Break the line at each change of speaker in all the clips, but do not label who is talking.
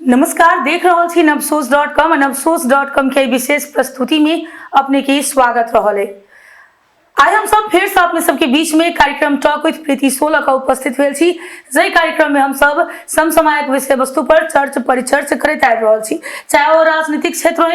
नमस्कार, देख रहल छी नवसोच.com और नवसोच.com के विशेष प्रस्तुति में अपने के स्वागत रहल है। आज हम सब फिर से अपने सबके बीच में कार्यक्रम टॉक विद प्रीति 16 का उपस्थित भेल छी। जय कार्यक्रम में हम सब समसामयिक विषय वस्तु पर चर्चा परिचर्चा करते आबि रहल छी, चाहे वो राजनीतिक क्षेत्र हो,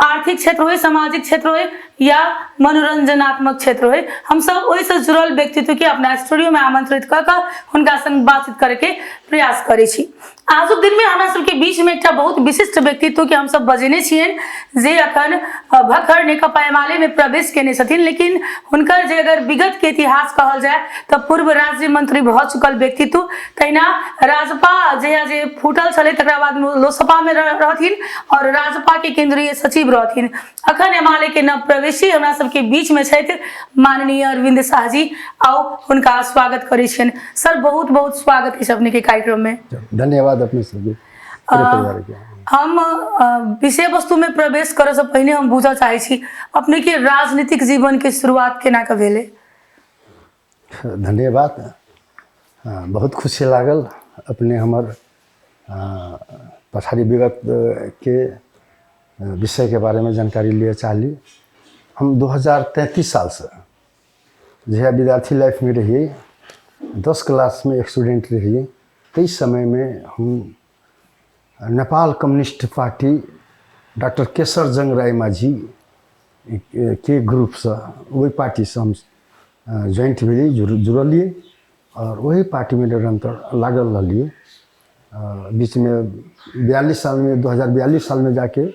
आर्थिक क्षेत्र हो, सामाजिक क्षेत्र हो या मनोरंजनात्मक क्षेत्र हो। हम सब वही से जुड़ल व्यक्तित्व के अपना स्टूडियो में आमंत्रित करके उनका संग बातचीत करे के प्रयास करे छी। आजुक दिन में हमरा सबके बीच में एक बहुत विशिष्ट व्यक्तित्व के हम सब बजेने छियन जे अखन भखर नेकपा एमाले में प्रवेश केने छथिन, लेकिन हुनकर जे अगर विगत के इतिहास कहल जाए तो पूर्व राज्य मंत्री भ चुकल व्यक्तित्व, तहिना राजपा जे फूटल छले तकरा बाद लोसपा में रहथिन और राजपा के केंद्रीय सचिव रहथिन। अखन एमाले के नव प्रवेशी हमरा सबके बीच में छथि माननीय अरविंद शाह जी। आओ उनका स्वागत करे छियन। सर, बहुत बहुत स्वागत है अपने के कार्यक्रम में।
धन्यवाद अपने सभी परिवार के।
हम विषय वस्तु में प्रवेश करे से पहले हम पूछा चाहे छी अपने के राजनीतिक जीवन के शुरुआत केना के भेले।
धन्यवाद, बहुत खुशी लागल अपने हमर पछाड़ी विगत के विषय के बारे में जानकारी लिए चाहली। हम 2033 साल से जहिया विद्यार्थी लाइफ में रहिए, 10 क्लास में एक स्टूडेंट रहिए, कई समय में हम Nepal communist party doctor Kesharjung राय माझी के ग्रुप से वही पार्टी से हम ज्वाइंट भेली, जुड़लिए और वही पार्टी में निरंतर लागल रहिए। बीच में 42 साल में 2042 साल में जाके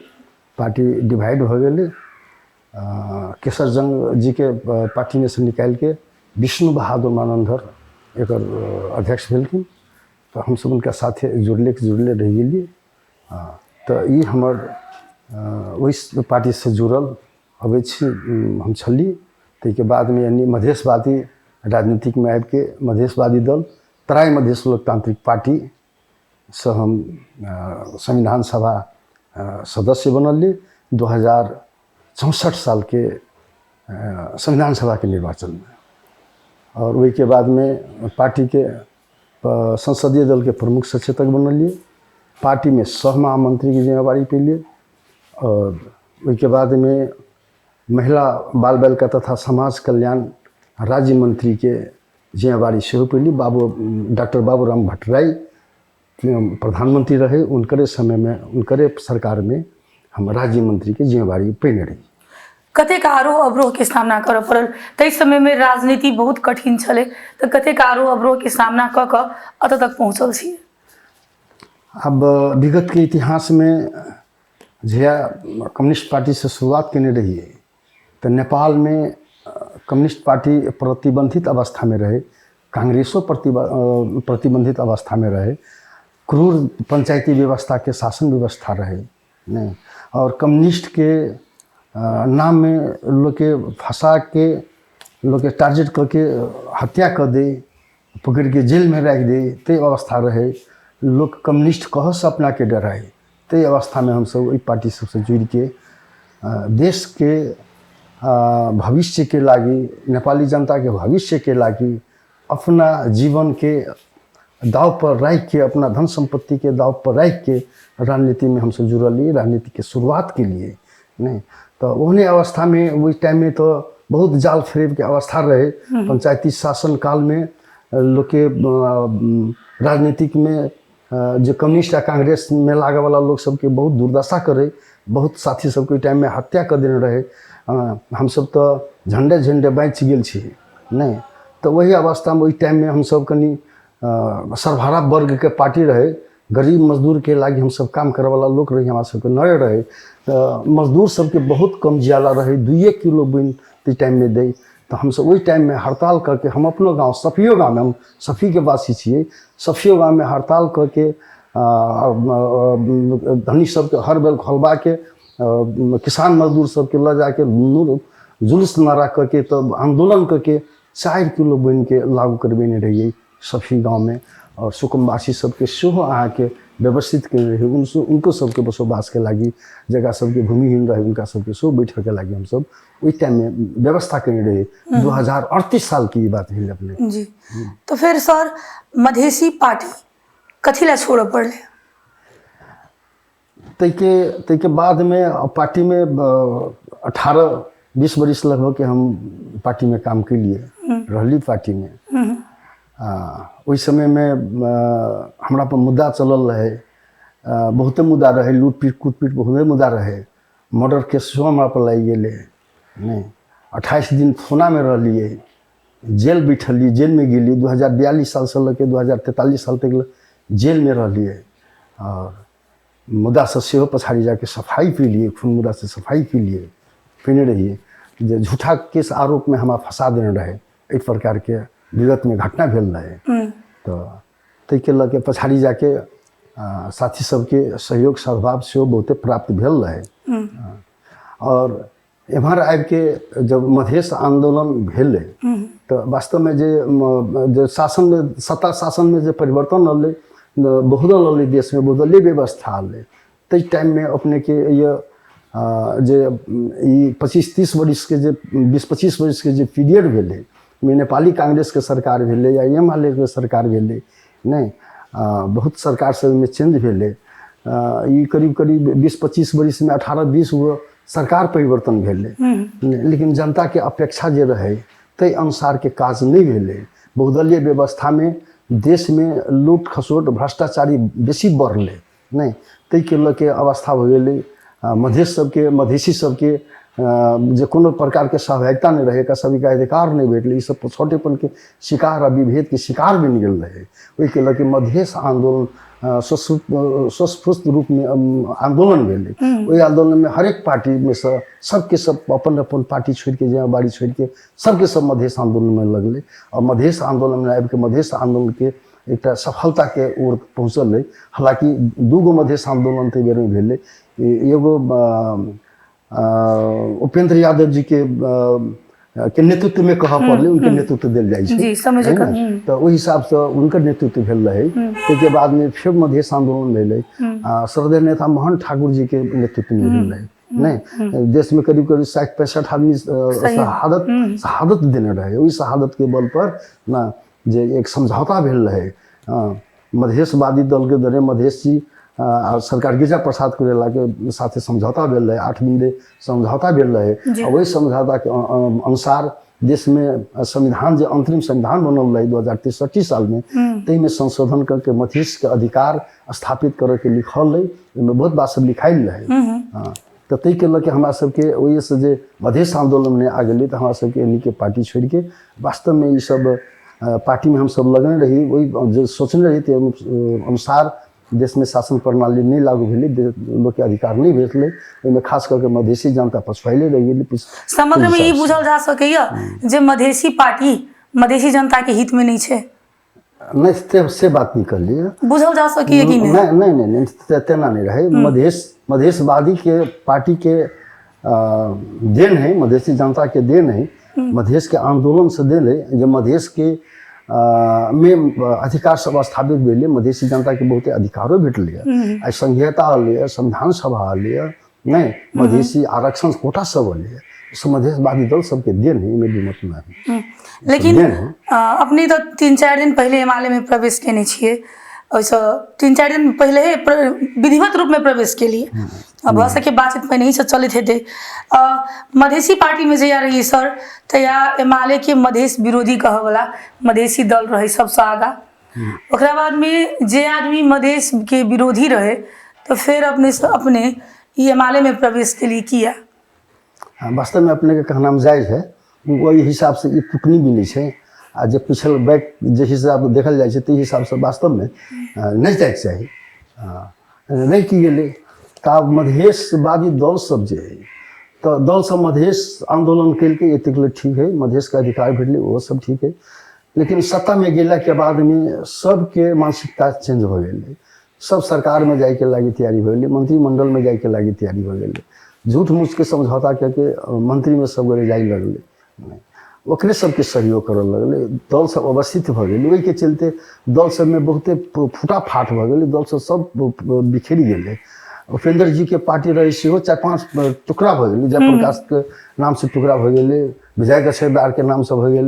पार्टी डिवाइड हो गई। केशरजंग जी के पार्टी में से निकाल के विष्णु बहादुर मानंदर एक अध्यक्ष भेलखिन, तो हम सब उनका साथे जुड़ले रह गए। तो ये हमर वही पार्टी से जुड़ल अबै छी हम छली। तै के बाद में यानी मधेशवादी राजनीतिक में आबि के मधेशवादी दल तराई मधेश लोकतांत्रिक पार्टी से हम संविधान सभा सदस्य बनलिए 2064 साल के संविधान सभा के निर्वाचन में। और वही के बाद में पार्टी के संसदीय दल के प्रमुख सचेतक बनलिए, पार्टी में सह महामंत्री की जिम्मेवारी पे लिए और वही के बाद में महिला बाल बालिका तथा समाज कल्याण राज्य मंत्री के जिम्मेवारी से पे ली। डॉक्टर बाबूराम भट्टराई प्रधानमंत्री रहे, उनकरे समय में उनकरे सरकार में हम राज्य मंत्री के जिम्मेवारी पेने रही।
कतेक आरोह अवरोह के सामना कर पड़ल। तै समय में राजनीति बहुत कठिन छले, तो कतेक आरोह अवरोह के सामना क के अत तक पहुँचल छी।
अब विगत के इतिहास में जहिया कम्युनिस्ट पार्टी से शुरुआत करने रही है तो नेपाल में कम्युनिस्ट पार्टी प्रतिबंधित अवस्था में रहे, कांग्रेसो प्रतिबंधित अवस्था में रहे, क्रूर पंचायती व्यवस्था के शासन व्यवस्था रहे नहीं। और कम्युनिस्ट के नाम में लोग के फंसा के लोग के टारगेट करके हत्या कर दे, पकड़ के जेल में रख दे, ते अवस्था रहे। लोग कम्युनिस्ट कह से अपना के डराए, ते अवस्था में हम सब वही पार्टी सबसे जुड़ के देश के भविष्य के लागी, नेपाली जनता के भविष्य के लागी अपना जीवन के दाव पर रख के, अपना धन संपत्ति के दाव पर रख के राजनीति में हम सब जुड़लिए, राजनीति के शुरुआत के लिए नहीं। तो उन्हें अवस्था में वही टाइम में तो बहुत जाल फरेब के अवस्था रहे। पंचायती शासन काल में लोग के राजनीतिक में जो कम्युनिस्ट या कांग्रेस में लागे वाला लोग सबके बहुत दुर्दशा करे, बहुत साथी सबके टाइम में हत्या कर देने रहे। हम सब तो झंडे बच गेल छी नहीं। तो वही अवस्था में वही टाइम में हम सब कनी सर्वहारा वर्ग के पार्टी रहे, गरीब मजदूर के लागी हम सब काम करे वाला लोग रहे, हमारा सबके नए रहे। तो मजदूर सबके बहुत कम जियाला रहे, 2 किलो बन टाइम में दे। तो हम सब वही टाइम में हड़ताल करके हम अपनो गांव सफियो गांव में, हम सफी के वासी छिए, सफियो गांव में हड़ताल करके धनी सबके हर बेल खोलबा के किसान मजदूर सबके ल जाके जुलूस नारा करके तब आंदोलन करके 4 किलो बन के लागू करबेने रहिए सफी गांव में। और सुकुम्बासी सबके सेहो अहाँ के व्यवस्थित कर रहे, उनको सबके बसोबास के लागी जगह सबके भूमिहीन रहे, उनका सबके सो बैठे के लागी हम सब वही टाइम में व्यवस्था करने रहे। 2038 साल की बात है अपने
जी। तो फिर सर मधेसी पार्टी कथी ला छोड़ पड़े?
तै के बाद में पार्टी में 18-20 बरिस लगभग के हम पार्टी में काम के लिए रहली पार्टी में। ओहि समय में हमरा पर मुद्दा चलल रहे, बहुते मुद्दा रहे, लूट पीट कूट पीट बहुते मुद्दा रहे, मर्डर केस हमरा पर लग गए नहीं। 28 दिन थाना में रहिए, जेल बैठलिए, जेल में गेली 2042 साल से लेकर 2043 साल तक जेल में रहिए। और मुद्दा से सेहो पछाड़ी जाके सफाई पी लिए, खून मुद्दा से सफाई पी लिए, पीने रहिए। जे झूठा केस आरोप में हमारा फंसा देने रहे, एक प्रकार के विगत में घटना भेल रहे। तो तै के लके पछाड़ी जाके साथी सबके सहयोग सद्भाव से बहुते प्राप्त भेल रहे। और एम्हर आबि के जब मधेश आंदोलन भेले तो वास्तव में जे शासन में सत्ता शासन में जे परिवर्तन अल बहुदल अल देश में, बहुदलीय व्यवस्था अल, तै टाइम में अपने के ये जे 25-30 वर्ष के जे 20-25 वर्ष के जे पीरियड भेले में नेपाली कांग्रेस के सरकार भेले या एमाले के सरकार भेले नहीं, बहुत सरकार सब में चेंज भेले। ये करीब करीब 20-25 वर्ष में 18-20 गो सरकार परिवर्तन भेले, लेकिन जनता के अपेक्षा जे रहे तै अनुसार के काज नहीं भेले। बहुदलीय व्यवस्था में देश में लूट खसोट भ्रष्टाचारी बेसी बढ़ले नहीं, तै के लके अवस्था हो गए मधेश सबके मधेसी सबके जो कोनो प्रकार के सहभागिता नहीं रहे, का सभी का अधिकार नहीं भेटले, सब छोटेपन के शिकार और विभेद के शिकार भी निकल रहे। वही के लगे मधेश आंदोलन स्वस्फूर्त रूप में आंदोलन भेले। वही आंदोलन में हर एक पार्टी में से सबके सब अपन अपन पार्टी छोड़ के जिम्मेवारी छोड़ के सबके सब मधेश आंदोलन में लगले। और मधेश आंदोलन में आबि के मधेश आंदोलन के एक सफलता के ओर पहुँचल है। हालांकि 2 गो मधेश आंदोलन तै बेर में भेले, एगो उपेंद्र यादव जी के नेतृत्व में कह पड़े, उनके नेतृत्व दिल जाए तो वही हिसाब से उनकर नेतृत्व भेल रहे। के बाद में फिर मधेश आंदोलन भेले, श्रद्धेय नेता मोहन ठाकुर जी के नेतृत्व में भेल रहे नहीं। देश में करीब करीब 60-65 आदमी शहादत देने रहे। वही शहादत के बल पर ना जे एक समझौता भेल रहे मधेशवादी दल के दरे मधेशी सरकार गिरिजा प्रसाद कुरेला के साथ समझौता भेल रहे, 8 दिन समझौता भेल रहे। और वही समझौता के अनुसार देश में संविधान जो अंतरिम संविधान बनल रहे 2063 साल में, तै में संशोधन करके मधेश के अधिकार स्थापित करे के लिखल रहे, बहुत बात सब लिखाइल रहे। तो तै के लके हमरा सबके वही से जे मधेश आंदोलन में आ गए तो हमरा सबके इन्हीं के पार्टी छोड़ के वास्तव में ये सब पार्टी में हम सब लगने रही। वही जो सोचने रही थे अनुसार देश में शासन प्रणाली नहीं लागू भेले, लोग के अधिकार नहीं भेटले, ओहिमे खास करके मधेसी जनता पछुआले रही।
समग्र में ये बुझल जा सकैया जे मधेसी पार्टी मधेसी जनता के हित में नहीं छे
नहीं, से बात नहीं कर लिए
बुझल जा सकैया कि
नहीं तेना नहीं रहे। मधेशवादी के पार्टी के देन है, मधेसी जनता के देन है, मधेश के आंदोलन से देन है। जो मधेश के में अधिकार सब स्थापित भेले, मधेसी जनता के बहुत अधिकारों भेटल, संघीयता लिए, संविधान सभा लिए नहीं, मधेसी आरक्षण कोटा सब लिए, मधेशवादी दल सबके देन है, इनमें मत नहीं।
लेकिन अपने तो 3-4 दिन पहले हिमालय में प्रवेश केने छिए, वैसे 3-4 दिन पहले विधिवत रूप में प्रवेश के लिए अब भऽ सके बातचीत में नहीं से चलित हेतै। मधेसी पार्टी में जया रही सर तया हिमालय के मधेश विरोधी कहवाला मधेसी दल रहे सबसे आगा, ओकरा बाद में जे आदमी मधेश के विरोधी रहे तो फिर अपने हिमालय में प्रवेश के लिए किया।
वास्तव में अपने के कहना जायज है, वही हिसाब से टुकनी भी नहीं है। आ जब पिछल बैक जे हिसाब से देखल जाए तो हिसाब से वास्तव में नहीं जाए चाहिए, नहीं की गए। तब मधेशवादी दल सब जे है तो दल सब मधेश आंदोलन के ठीक है, मधेश का अधिकार भेटले वो सब ठीक है। लेकिन सत्ता में गेला के बाद में सबके मानसिकता चेंज हो गए, सब सरकार में जाए के लागी तैयारी हो गई, मंत्रिमंडल में जाए के लागी तैयारी हो गई, झूठ मूठ के समझौता करके मंत्री में सब गए जाए लगले, ओकरे सबके सहयोग कर लगले, दल सब अवस्थित भ गए। वही के चलते दल सब में बहुते फूटा फाट भ गए, दल सब बिखरी गए। उपेंद्र जी के पार्टी रही से 4-5 टुकड़ा भ गए, जयप्रकाश के नाम से टुकड़ा भ गए, विजय कछेरदार के नाम से भ गए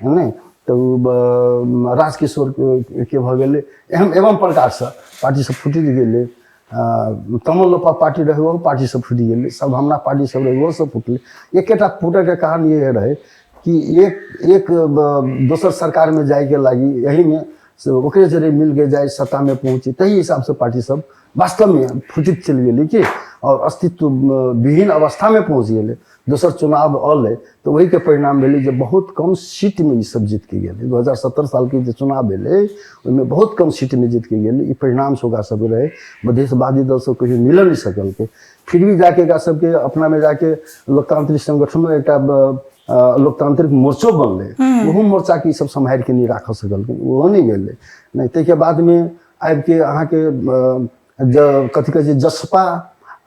नहीं, तो राजकिशोर के भ गए, एवं प्रकार से पार्टी से फूटि गए। तमल पार्टी रहे वो पार्टी सब फूटि गेलै, सब हमरा पार्टी सब रहे वो सब फूटलै। एकेटा फूटैके कारण ये रहे कि एक दोसर सरकार में जाए के लागी यही में ओकरे जरे मिल के जाए सत्ता में पहुँची, तही हिसाब से पार्टी सब वास्तव में फूटित चल गई कि और अस्तित्व विहीन अवस्था में पहुँच गए। दोसर चुनाव अल तो वही के परिणाम भेलै जे बहुत कम सीट में ई सब जीत के गए। 2017 साल के जो चुनाव भेलै ओहिमे बहुत कम सीट में जीत के गए। ई परिणाम से ओकरा सब रहे मधेशवादी दल सब कहीं मिल नहीं सकल के, फिर भी जाके एकरा सबके अपना में जाके लोकतांत्रिक संगठनों एक लोकतांत्रिक मोर्चो बनले, वहू मोर्चा के सब सम्हारि के नहीं राख सकल, वो नहीं गेलै। नहीं ताहिके बाद में आबि के अहाँ के कथी कहै छै जसपा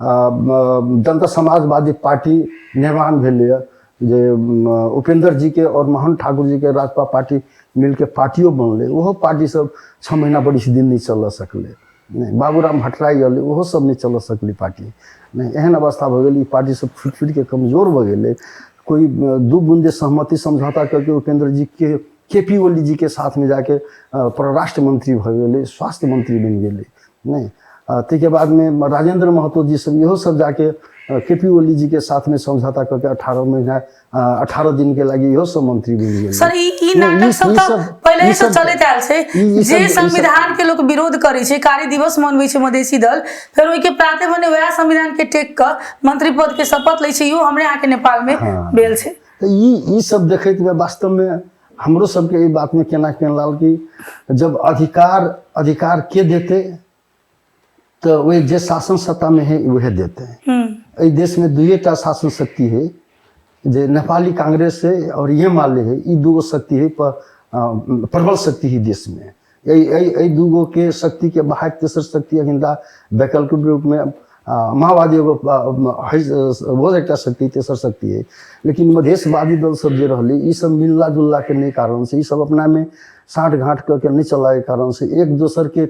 जनता समाजवादी पार्टी निर्माण भेलै, जे उपेंद्र जी के और मोहन ठाकुर जी के राजपा पार्टी मिलके पार्टियों बनले। वह पार्टी सब 6 महीना बड़ी दिन नहीं चल सकले। नहीं बाबूराम भट्टराई अल वो सब नहीं चल सकली पार्टी। नहीं एहन अवस्था भ गेल, पार्टी सब फुट के कमजोर भ गेलै। कोई 2 बूंदे सहमति समझौता करके उपेंद्र जी के केपी ओली जी के साथ में जाके परराष्ट्र मंत्री भ गेलै, स्वास्थ्य मंत्री बन गेलै। नहीं के बाद में राजेंद्र महतो जी सब इहो सब जाके केपी ओली जी के साथ में समझौता करके 18 महीना 18 दिन के लगी इहो सब मंत्री बन गेल।
सर ई नाटक सब तो पहले ही सब चलते आयल छै, जे संविधान के लोग विरोध करे छै, कार्य दिवस मनबै छै मधेसी दल, फिर ओइ के प्राते भने वह संविधान के टेक क मंत्री पद के शपथ लै छै। यो हमरे यहाँ के नेपाल में भेल छै।
तो ई सब देखैत में वास्तव में हमरो सबके ई बात में केना लाल कि जब अधिकार के देते तो वे जे शासन सत्ता में है वह देते हैं। इस देश में 2टा शासन शक्ति है, जे नेपाली कांग्रेस है और ये माले है। ये 2 शक्ति है, प्रबल शक्ति ही देश में। यही 2 के शक्ति के बाहर तेसर शक्ति अहिंदा वैकल्पिक रूप में माओवादी वो एक शक्ति तेसर शक्ति है। लेकिन मधेशवादी दल सब जे रहले ई सब मिलला जुलला के नहीं कारण से, ई सब अपना में साठ घाट करके नहीं चला के कारण से एक दोसर के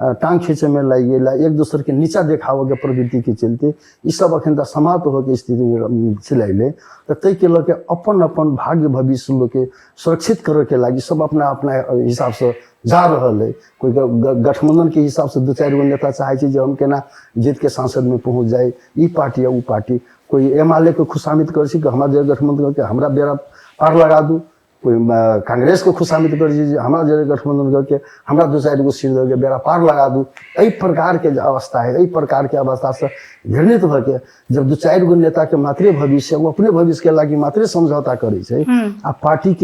टांग खींचे में लग गया, एक दूसरे के नीचा देखावे के प्रवृत्ति के चलते ये सब अखन तक समाप्त होकर स्थिति में चलैले। तो तै के लके अपन भाग्य भविष्य लोग के सुरक्षित करे के लागी सब अपना अपना हिसाब से जा रहल है। कोई गठबंधन के हिसाब से 2-4 गो नेता चाहे जे हम केना जीत के सांसद में पहुंच जाए, ई पार्टी या उ पार्टी। कोई एमएलए को खुशामित कर सी हमारा जगह गठबंधन करके हमरा बेरा पार लगा दू, कोई कांग्रेस को खुशामित कर दीजिए हमारा जगह गठबंधन करके हमरा 2-4 गो सीट दे के बेरा पार लगा दू। एहि प्रकार के अवस्था है, एहि प्रकार के अवस्था से घृणित होके जब 2-4 गो नेता के मात्रे भविष्य वो अपने भविष्य के लागी मात्रे समझौता करे छै। आ पार्टी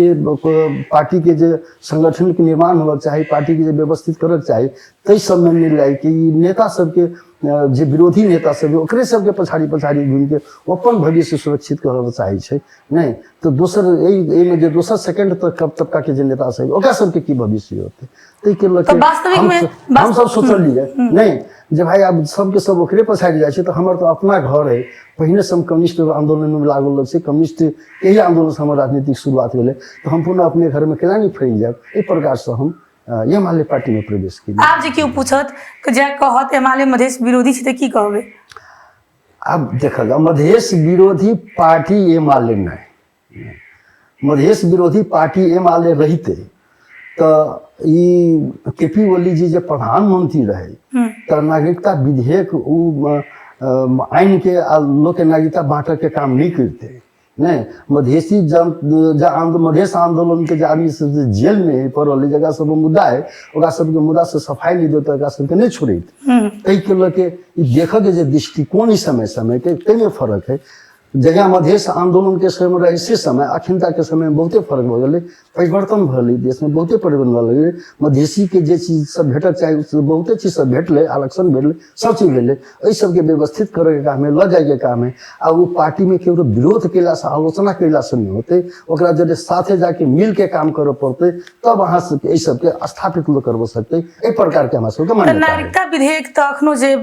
के जे संगठन के निर्माण होगा चाहिए, पार्टी के जे व्यवस्थित करे चाहिए, तै सब में मिल जाए कि नेता सबके जे विरोधी नेता सब ओकरे सबके पछाड़ी घूम के अपन भविष्य सुरक्षित करना चाहिए छै। नहीं तो दोसर में जो दोसर सेकंड तबका के जे नेता सब ओकरा सबके की भविष्य होते तै के लके हम सब सोचलिए नहीं जे भाई अब सबके सब ओकरे पछाड़ी जाए छै तो हमर तो अपना घर है। पहिने से हम कम्युनिस्ट आंदोलन में लागल लग से कम्युनिस्ट यही आंदोलन से हमारे राजनीतिक शुरुआत भेले, तो हम पुनः अपने घर में केना नहीं फैल जाए। इस प्रकार से हम एमएलए पार्टी में प्रवेश किए।
आप जे क्यों पूछत कि जे कहत एमएलए मधेश विरोधी छै त की कहबे?
अब देखल मधेश विरोधी पार्टी एमएलए नहीं, मधेश विरोधी पार्टी एमएलए रहते तो ई केपी ओली जी जो प्रधानमंत्री रहे तो नागरिकता विधेयक आइन के लोग के नागरिकता बांटे के काम नहीं करते। नहीं मधेसी मधेश आंदोलन के आदमी सब जेल में पड़ल जगह सब मुद्दा है, ओकरा सबके मुद्दा से सफाई नहीं देते, ओकरा सबके नहीं छोड़े। तै के लके देखे के जे दृष्टिकोण समय के तै में फर्क है। जगह मधेश आंदोलन के समय रहे से समय अखिनता के समय में बहुते फर्क भ गए, परिवर्तन भले देश में बहुते परिवर्तन भले। मधेसी के जे चीज सब भेटक चाहिए बहुते चीज सब भेटले, आरक्षण भेटले, सब चीज भेटले, एहि सबके व्यवस्थित करे के काम है, ल जाए के काम है। आ वो पार्टी में केवल विरोध कैला से आलोचना कैला से नहीं होते, ओकरा जब साथे जाके मिल के काम करे पड़ते तब अहाँ सबके एहि सबके स्थापित लोग करबो सकते। एहि प्रकार के हमरा सबके मान्यता है।
नागरिकता विधेयक त अखनो जे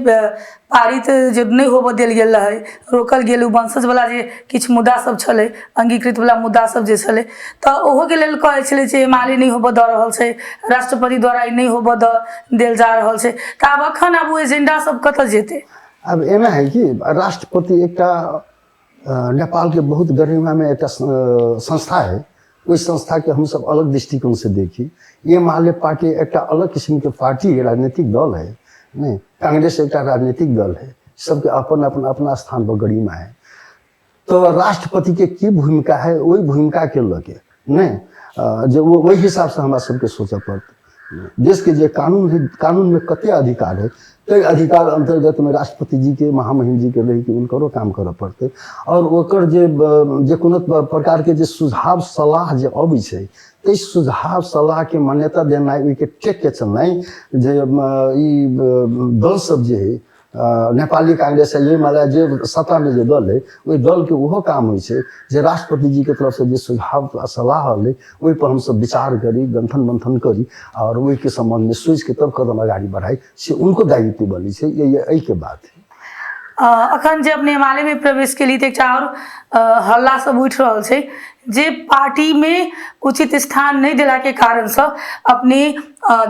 पारित जे नहीं होबो देल गेल रहे, रोकल गेल वंशज वाला जे किछ मुद्दा सब छले, अंगीकृत वाला मुद्दा सब जे छले त ओहो के लेल कहै छले जे माली नहीं होबो द रहल छै, राष्ट्रपति द्वारा ई नहीं होबो देल जा रहल छै। त अब अखन अब वो एजेंडा सब कत जेते?
अब एना है कि राष्ट्रपति एकटा नेपाल के बहुत गरिमा में एक संस्था है, उस संस्था के हम सब अलग दृष्टिकोण से देखी। ये माले पार्टी एक अलग किस्म के पार्टी है, राजनीतिक दल है। नहीं कांग्रेस एक राजनीतिक दल है, सबके अपन अपन अपना स्थान पर गरिमा है। तो राष्ट्रपति के भूमिका है वही भूमिका के लगे नहीं जो वही हिसाब से हमारा सबके सोचा पड़ता। देश के जो कानून है, कानून में कते अधिकार है, कई अधिकार अंतर्गत में राष्ट्रपति जी के महामहिम जी के रही कि उनको काम करे पड़ते। और ओकर जे कोनो प्रकार के जे सुझाव सलाह जे अबै छै तो इस सुझाव सलाह के मान्यता देना के टेक के चलनाई जे दल सब जे है नेपाली कांग्रेस है ये माला जे सत्ता में जो दल है वही दल के वो काम हो राष्ट्रपति जी के तरफ से जो सुझाव सलाह है वही पर हम सब विचार करी गंथन मंथन करी और वही के संबंध में सोच के तब कदम आगे बढ़ाई से उनको दायित्व बनी है। ये के बात है।
अखन जे अपने एमाले में प्रवेश के लिए एक और हल्ला सब उठ रहा है जे पार्टी में उचित स्थान नहीं दिला के कारण से अपने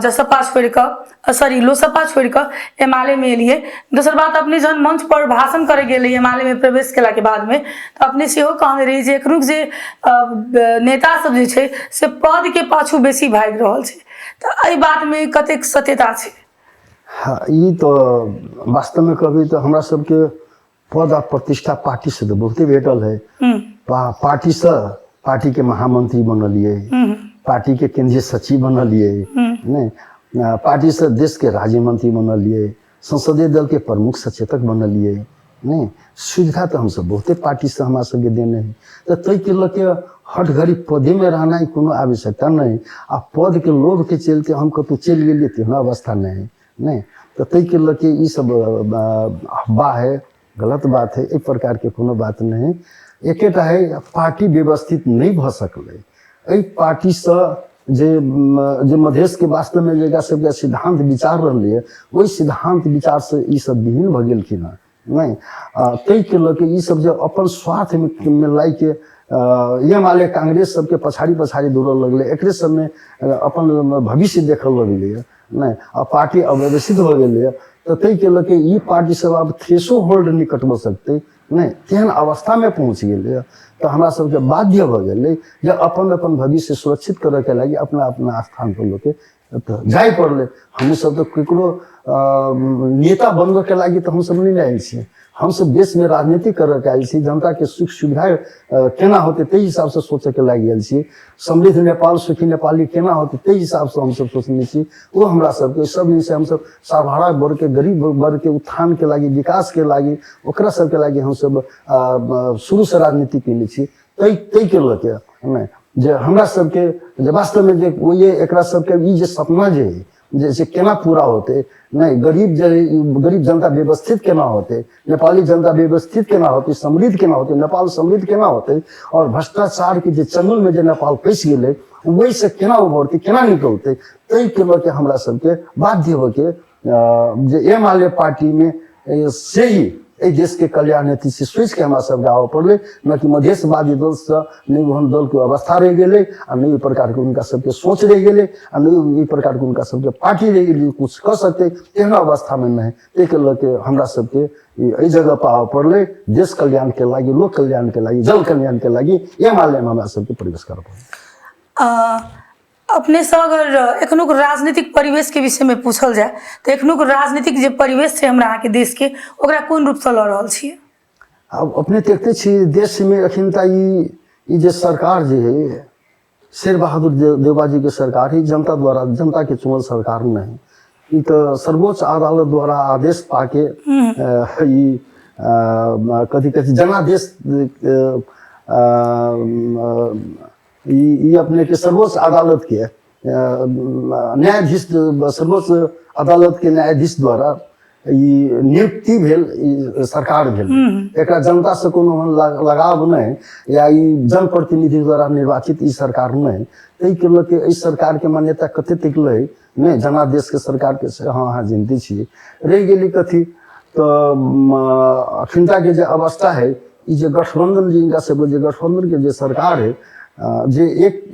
जसपा छोड़ कर सॉरी लोसपा छोड़ कर एमाले में लिए। दूसर बात अपने जन मंच पर भाषण करे गेले एमाले में प्रवेश केला के बाद में तो अपने से कहने रही जे एकरुक जे नेता सब जे छे से पद के पाछू बेसी भाग रहल छे तो एहि बात में कतेक सत्यता छे?
हाँ ये तो वास्तव में कभी तो हमरा सबके पद और प्रतिष्ठा पार्टी से तो बहुते भेटल है। पार्टी से पार्टी के महामंत्री बनलिए, पार्टी के केंद्रीय सचिव बनलिए, नहीं पार्टी से देश के राज्य मंत्री बनलिए, संसदीय दल के प्रमुख सचेतक बनलिए, नहीं सुविधा तो हम सब बहुते पार्टी से हमारा सबके देने हैं। तो तय के लके हट घड़ी पदे में रहना कोनो आवश्यकता नहीं। आ पद के लोभ के चलते हम कतौ चल गेलिए तेहन अवस्था नहीं नहीं तो तय के लके ये सब अफवाह है, गलत बात है। एक प्रकार के कोनो बात नहीं। एकेटा है पार्टी व्यवस्थित नहीं भ सकले। पार्टी से जे मधेश के वास्तव में जगह सबके सिद्धांत विचार रही वही सिद्धांत विचार से ये सब विहीन भ गेलखिन नहीं। तय के लके ये सब जो अपन स्वार्थ में लाई के ये माले कांग्रेस सबके पछाड़ी पछाड़ी दौड़ लगले, एक सब में अपन भविष्य देखल लगले नहीं। पार्टी अव्यवस्थित हो गई तो तय के लके ये पार्टी सब अब थ्रेशो होल्ड नहीं कटब सकते नहीं तेहन अवस्था में पहुँच गए तो हमरा सबके बाध्य भ गए जे अपन अपन भविष्य सुरक्षित करे के लगी अपना अपना स्थान पर लोग तो जाए पड़ले। हम सब तो केकरो नेता बनबे के लगी तो हम सब नहीं आयल छी। हम सब देश में राजनीति करे के आयल छी, जनता के सुख सुविधा केना होते ते हिसाब से सोचे के लगी आयल छी। समृद्ध नेपाल सुखी नेपाली केना होते ते हिसाब से हम सब सोचने छी। वो हमरा सबके सब से हम सब सर्वहारा वर्ग के गरीब वर्ग के उत्थान के लगी विकास के लगी ओकरा सब के लगी हम सब शुरू से राजनीति के छी। तय के लके नहीं जे हमरा सबके जे वास्तव में जे वो ये एकरा सबके ई जे सपना जे जैसे केना पूरा होते नहीं गरीब जनता व्यवस्थित केना होते, नेपाली जनता व्यवस्थित केना होते, समृद्ध केना होते, नेपाल समृद्ध केना होते और भ्रष्टाचार के जे चंगुल में जे नेपाल फंस गए वही से केना उभरते केना निकलते तय के लके हमरा सबके बाध्य होके जे एमाले पार्टी में से ही देश के कल्याण हेतु से सोच के हमारा सब गाँव पड़े न कि मधेशवादी दल से नहीं वहन दल के अवस्था रह गए आ नहीं प्रकार के उनका सबके सोच रह गए आ नहीं प्रकार के उनका सबके पार्टी रह गई कुछ कर सकते तेहन अवस्था में नहीं। एक लके हमरा सबके जगह पर आवे पड़े देश कल्याण के लगी लोक कल्याण के लगी जल कल्याण के लगी एमाले में हमरा सबके प्रवेश कर पड़े।
अपने से अगर एखनो राजनीतिक परिवेश के विषय में पूछल जाए तो एखनो राजनीतिक जो परिवेश है हमरा के देश के ओकरा कोन रूप से लड़ रहल छियै?
अब अपने देखते छी देश में अखिनता ई जे सरकार जे है शेर बहादुर देवबा जी के सरकार ही जनता द्वारा जनता के चुनल सरकार नहीं। ई तो सर्वोच्च अदालत द्वारा आदेश पाके ई कथी कथी जनादेश ये अपने के सर्वोच्च अदालत के न्यायाधीश सर्वोच्च अदालत के न्यायाधीश द्वारा ये नियुक्ति भेल सरकार भेल। एक जनता से कोनो लगाव नहीं या जनप्रतिनिधि द्वारा निर्वाचित ई सरकार नहीं। तय के लके इस सरकार के मान्यता कते तक ले नहीं जनादेश के सरकार के हाँ हाँ जिनती छी रह गेली कथी तो अखिनता के जो अवस्था है ये गठबंधन जी इनका सब गठबंधन के जो सरकार है जे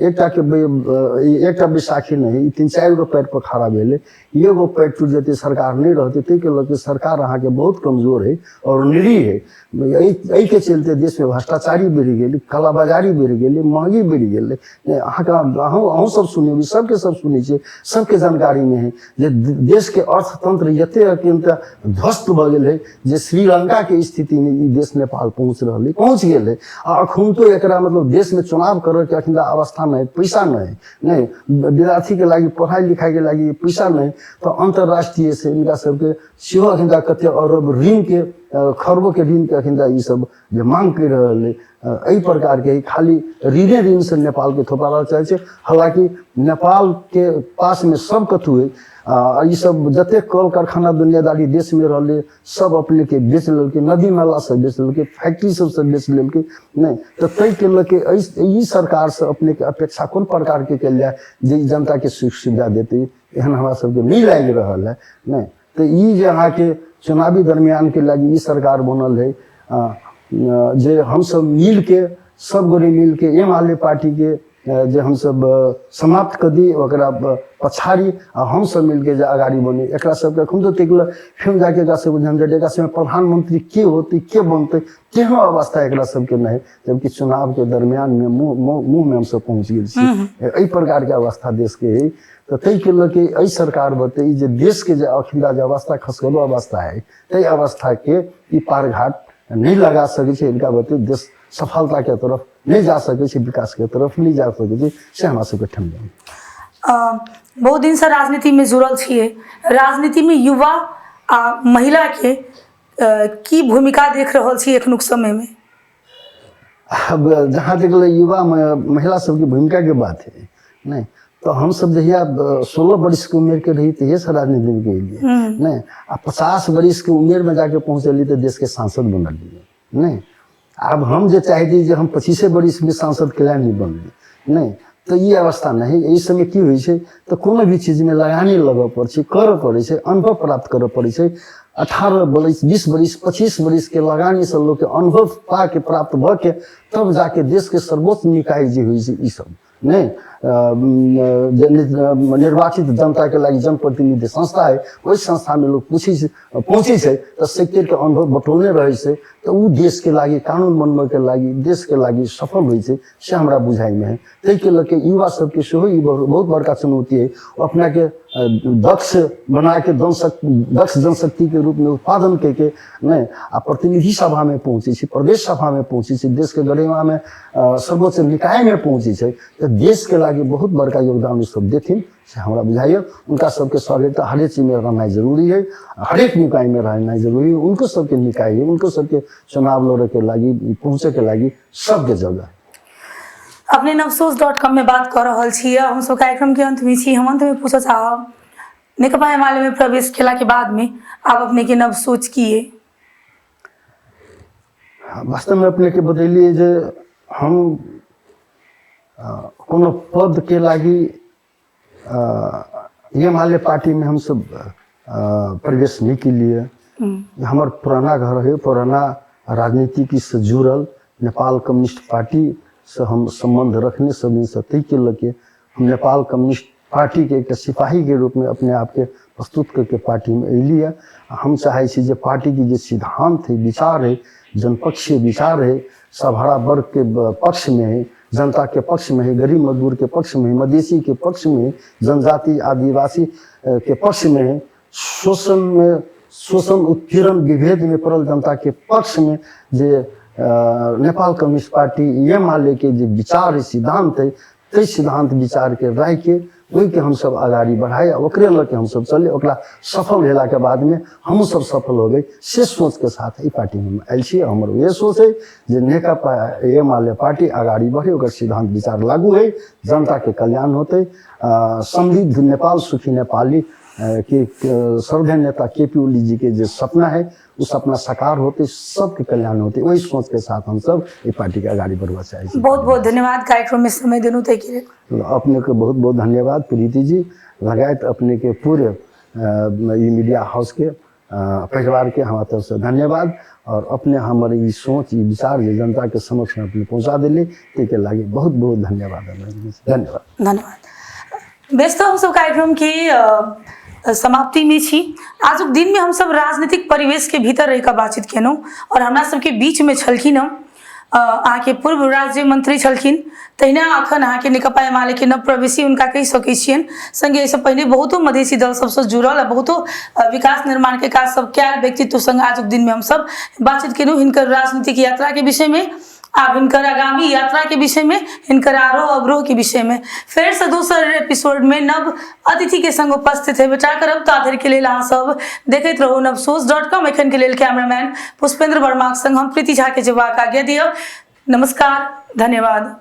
एकटा बैसाखी नहीं 3-4 गो पैर पर खड़ा भेले, एगो पैर टूट जेते सरकार नहीं रहते, ते के लगे सरकार अहाँ के बहुत कमजोर है और निरीह है। एहि के चलते देश में भ्रष्टाचारी बढ़ी गेली, कालाबाजारी बढ़ी गेली, महंगी बढ़ी गेले। अहूँ सब सुने, सबके सब सुने छे, सबके जानकारी में है जे देश के अर्थतंत्र यते अत्यंत ध्वस्त भ गेल है जे श्रीलंका के स्थिति में ई देश नेपाल पहुंच गेल है। अखुन तो एकरा मतलब देश में चुनाव करे के अखिन अवस्था नहीं, पैसा नहीं विद्यार्थी के लागी पढ़ाई लिखाई के लागी पैसा नहीं, तो अंतरराष्ट्रीय से इनका सबके सेहो अखिन कते अरब ऋण के खरबों के ऋण के अखिन ई सब जे मांग कर रहे एहि प्रकार के खाली ऋण से नेपाल के थोपा चाहे छे। हालांकि नेपाल के पास में सब कथु है, ई सब जते कल कारखाना दुनियादारी देश में रहले सब अपने के बेच लेलके, नदी नाला से बेच लेलके, फैक्ट्री सब से बेच लेलके नहीं, तो तय के लके ई सरकार से अपने के अपेक्षा कोन प्रकार के कल जाए जे जनता के सुख सुविधा देते, एहन हमरा सबके नहीं लाग रहल है नहीं। तो ई जे अहाँ के चुनावी दरमियान के लगी ई सरकार बनल है, जे हम सब मिल के सब गोरे मिल के एम पार्टी के जे हम सब समाप्त कर दी ओकरा पछाड़ी हम सब मिल के जे आगाड़ी बने, एकरा सबके अखन तो तक फिर जाके एकरा सब झंझट से प्रधानमंत्री के होते के बनते केहनो अवस्था एकरा सबके नहीं, जबकि चुनाव के दरमियान में मुंह में हम सब पहुंच गए एहि प्रकार के अवस्था देश के है। तो तय के लके एहि सरकार बते जे देश के जे अखिला जे अवस्था खसकलो अवस्था है, तय अवस्था के ई पार घाट नहीं लगा सके छे, इनका बते देश सफलता के तरफ नहीं जा सके छे, विकास के तरफ नहीं जा सके छे, से हमरा सबके ठंडा।
बहुत दिन से राजनीति में जुड़ल छिए, राजनीति में युवा आ महिला के की भूमिका देख रहल छी एखनुक समय में?
अब जहाँ तक युवा महिला सबकी भूमिका के बात है नहीं, तो हम सब जहिया 16 वर्ष की उम्र के रही तो ये सब राजनीति में गई नहीं, 50 वर्ष की उम्र में जाके पहुंचली तो देश के सांसद बनल नहीं। अब हम जो चाहती जे हम 25 वर्ष में सांसद कल्याण नहीं बनली नहीं, तो ये अवस्था नहीं। यही समय की हुई है तो कोनो भी चीज में लगानी लगे पड़े, कर पड़े, अनुभव प्राप्त कर पड़े। 18 वर्ष 20 वर्ष 25 वर्ष के लगानी से लोग के अनुभव पा के प्राप्त भ के तब जाके देश के सर्वोच्च निकाय जी हुई है, सब नहीं निर्वाचित जनता के लगी जनप्रतिनिधि संस्था है, वही संस्था में लोग पहुंचे से तो सेक्टर के अनुभव बटोलने रहे से तो वो देश के लगी कानून बनने के लगी देश के लगी सफल हुई से हमरा बुझाई में है। तै के लके युवा सबके सेहो ई बहुत बड़का चुनौती है, अपना के दक्ष बना के दक्ष जनशक्ति के रूप में उत्पादन करके नहीं आ प्रतिनिधि सभा में पहुंचे, प्रदेश सभा में पहुंचे, देश के गरिमा में सर्वोच्च निकाय में पहुंचे, तो देश के लागे बहुत बड़का योगदान सब देथिन से हमरा बुझाइए। उनका सबके सहभागिता हरेक चीज में रहना जरूरी है, हरेक निकाय में रहना जरूरी है, उनको सबके निकाय है, उनको सबके चुनाव लड़े के लागी पहुंचे के लागी सबके जगह।
अपने नवसोच.com में बात कर रहा छिए, हम सब कार्यक्रम के अंत में छी। हम अंत में पूछा चाहब नेकपा एमाले में प्रवेश केला के बाद में आप अपने के नवसोच किए?
वास्तव में अपने के बतैलिए जे हम कोनो पद के लागी एमाले पार्टी में हम सब प्रवेश नहीं के लिए, हमार पुराना घर है, पुराना राजनीति की से जुड़ल नेपाल कम्युनिस्ट पार्टी से हम संबंध रखने सब से तय के लगे हम नेपाल कम्युनिस्ट पार्टी के एक सिपाही के रूप में अपने आप के प्रस्तुत करके पार्टी में अली है। हम चाहे जे पार्टी की जो सिद्धांत है, विचार है, जनपक्षीय विचार है, सभरा वर्ग के पक्ष में है, जनता के पक्ष में है, गरीब मजदूर के पक्ष में है, मधेसी के पक्ष में है, जनजाति आदिवासी के पक्ष में है, शोषण उत्पीड़न विभेद में पड़ल जनता के पक्ष में जे नेपाल कम्युनिस्ट पार्टी एमाले के जो विचार है, सिद्धांत है, तै सिद्धांत विचार के राय के वही के हम सब आगाड़ी बढ़ाए, ओकरे लके हम सब चले, ओकरा सफल भेला के बाद में हम सब सफल हो गए से सोच के साथ ई पार्टी में आयल छी। हमर ये सोच है जे नेकपा एमाले पार्टी आगाड़ी बढ़े, ओकर सिद्धांत विचार लागू है, जनता के कल्याण होते, समृद्ध नेपाल सुखी नेपाली के सर्वधन नेता केपी ओली जी के जो सपना है वो सपना साकार होते, सबके कल्याण होते, वही सोच के साथ हम सब ये पार्टी के आगाड़ी बढ़वा चाहिए।
बहुत बहुत धन्यवाद कार्यक्रम में समय देने तय के।
अपने को बहुत बहुत धन्यवाद प्रीति जी, लगायत अपने के पूरे मीडिया हाउस के परिवार के हमारे तरफ से धन्यवाद और अपने हमारे ये सोच ये विचार ये जनता के समक्ष में अपने पहुँचा दिले के लागे बहुत बहुत धन्यवाद।
धन्यवाद। व्यस्त हम सब कार्यक्रम के समाप्ति में छी। आज दिन में हम सब राजनीतिक परिवेश के भीतर रह कर बातचीत केनौ और हमरा सबके बीच में छलखिन अहाँ के पूर्व राज्य मंत्री छलखिन तहिना अखन अहाँ के नेकपा एमाले के नव प्रवेशी उनका कहि सकै छियन। संगे एहिसँ पहिने बहुतो मधेसी दल सबसँ जुड़ल आ बहुतो विकास निर्माण के काज सब कयल व्यक्तित्व संग आज दिन में हम सब बातचीत केनौ हिनकर राजनीतिक यात्रा के विषय में आब हिनकर आगामी यात्रा के विषय में हिनकर आरोह अवरोह के विषय में फिर से दोसर एपिसोड में नव अतिथि के संग उपस्थित है बेटा करब ताधर के लेल अहाँ सब देखैत रहू navsos.com। एखन के लेल कैमरामैन पुष्पेंद्र वर्मा के संग हम प्रीति झा के जवाब आज्ञा दियौ। नमस्कार, धन्यवाद।